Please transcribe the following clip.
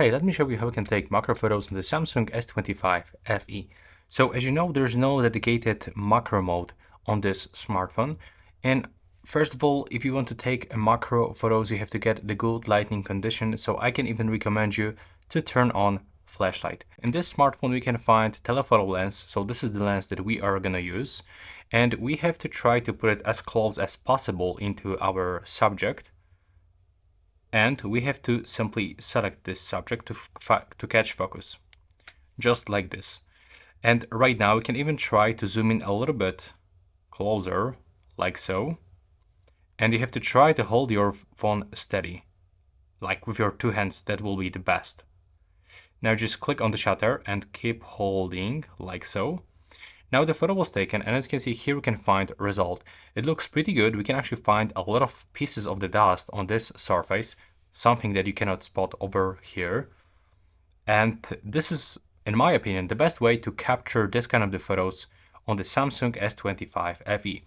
Hey, let me show you how we can take macro photos on the Samsung S25 FE. So as you know, there's no dedicated macro mode on this smartphone. And first of all, if you want to take a macro photos, you have to get the good lighting condition. So I can even recommend you to turn on flashlight. In this smartphone, we can find telephoto lens. So this is the lens that we are gonna use. And we have to try to put it as close as possible into our subject. And we have to simply select this subject to catch focus, just like this. And right now we can even try to zoom in a little bit closer, like so. And you have to try to hold your phone steady, like with your two hands. That will be the best. Now just click on the shutter and keep holding, like so. Now the photo was taken, and as you can see here, we can find result. It looks pretty good. We can actually find a lot of pieces of the dust on this surface, something that you cannot spot over here. And this is, in my opinion, the best way to capture this kind of the photos on the Samsung S25 FE.